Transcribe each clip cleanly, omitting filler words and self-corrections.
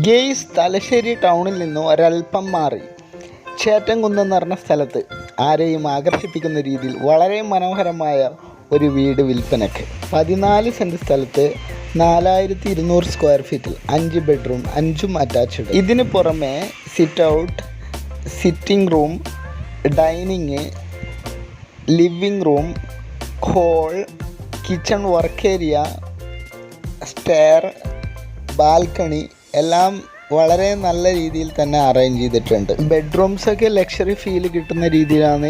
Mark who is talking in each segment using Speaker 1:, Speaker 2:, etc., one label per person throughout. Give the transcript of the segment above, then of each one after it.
Speaker 1: Guys Thalassery ടൗണിൽ നിന്നും ഒരൽപ്പം മാറി ചേറ്റൻകുന്ന് എന്ന് പറഞ്ഞ സ്ഥലത്ത് ആരെയും ആകർഷിപ്പിക്കുന്ന രീതിയിൽ വളരെ മനോഹരമായ ഒരു വീട് വിൽപ്പനയ്ക്ക് 14 സെൻറ്റ് സ്ഥലത്ത് 4200 സ്ക്വയർ ഫീറ്റിൽ 5 ബെഡ്റൂം 5ഉം അറ്റാച്ച്ഡ്. ഇതിന് പുറമെ sit out, sitting room, dining, living room, hall, kitchen work area, stair, balcony എല്ലാം വളരെ നല്ല രീതിയിൽ തന്നെ അറേഞ്ച് ചെയ്തിട്ടുണ്ട്. ബെഡ്റൂംസൊക്കെ ലക്ഷറി ഫീൽ കിട്ടുന്ന രീതിയിലാണ്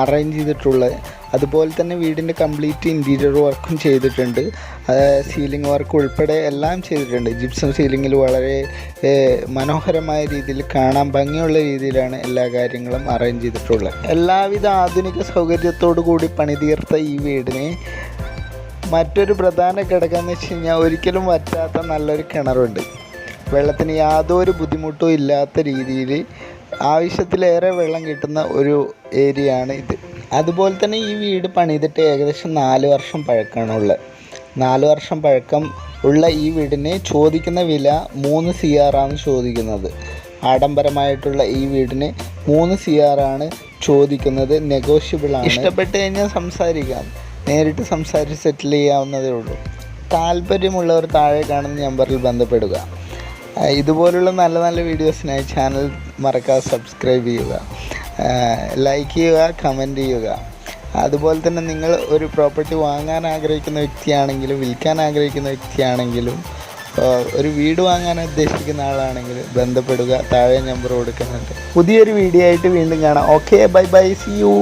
Speaker 1: അറേഞ്ച് ചെയ്തിട്ടുള്ളത്. അതുപോലെ തന്നെ വീടിൻ്റെ കംപ്ലീറ്റ് ഇൻറ്റീരിയർ വർക്കും ചെയ്തിട്ടുണ്ട്. സീലിംഗ് വർക്ക് ഉൾപ്പെടെ എല്ലാം ചെയ്തിട്ടുണ്ട്. ജിപ്സം സീലിങ്ങിൽ വളരെ മനോഹരമായ രീതിയിൽ കാണാൻ ഭംഗിയുള്ള രീതിയിലാണ് എല്ലാ കാര്യങ്ങളും അറേഞ്ച് ചെയ്തിട്ടുള്ളത്. എല്ലാവിധ ആധുനിക സൗകര്യത്തോടു കൂടി പണിതീർത്ത ഈ വീടിന് മറ്റൊരു പ്രധാന ഘടകം എന്ന് വെച്ച് കഴിഞ്ഞാൽ ഒരിക്കലും വറ്റാത്ത നല്ലൊരു കിണറുണ്ട്. വെള്ളത്തിന് യാതൊരു ബുദ്ധിമുട്ടും ഇല്ലാത്ത രീതിയിൽ ആവശ്യത്തിലേറെ വെള്ളം കിട്ടുന്ന ഒരു ഏരിയയാണ് ഇത്. അതുപോലെ തന്നെ ഈ വീട് പണിതിട്ട് ഏകദേശം 4 വർഷം പഴക്കമാണുള്ളത്. 4 വർഷം പഴക്കം ഉള്ള ഈ വീടിന് ചോദിക്കുന്ന വില 3 CR ആണ് ചോദിക്കുന്നത്. ആഡംബരമായിട്ടുള്ള ഈ വീടിന് 3 CR ആണ് ചോദിക്കുന്നത്. നെഗോഷ്യബിൾ ആണ്. ഇഷ്ടപ്പെട്ട് കഴിഞ്ഞാൽ സംസാരിക്കാം, നേരിട്ട് സംസാരിച്ച് സെറ്റിൽ ചെയ്യാവുന്നതേ ഉള്ളൂ. താല്പര്യമുള്ളവർ താഴെ കാണുന്ന നമ്പറിൽ ബന്ധപ്പെടുക. ഇതുപോലുള്ള നല്ല നല്ല വീഡിയോസിനായി ചാനൽ മറക്കാതെ സബ്സ്ക്രൈബ് ചെയ്യുക, ലൈക്ക് ചെയ്യുക, കമൻറ്റ് ചെയ്യുക. അതുപോലെ തന്നെ നിങ്ങൾ ഒരു പ്രോപ്പർട്ടി വാങ്ങാൻ ആഗ്രഹിക്കുന്ന വ്യക്തിയാണെങ്കിലും വിൽക്കാൻ ആഗ്രഹിക്കുന്ന വ്യക്തിയാണെങ്കിലും ഒരു വീട് വാങ്ങാൻ ഉദ്ദേശിക്കുന്ന ആളാണെങ്കിലും ബന്ധപ്പെടുക. താഴെ നമ്പർ കൊടുക്കുന്നുണ്ട്. പുതിയൊരു വീഡിയോ ആയിട്ട് വീണ്ടും കാണാം. Okay, bye bye, see U.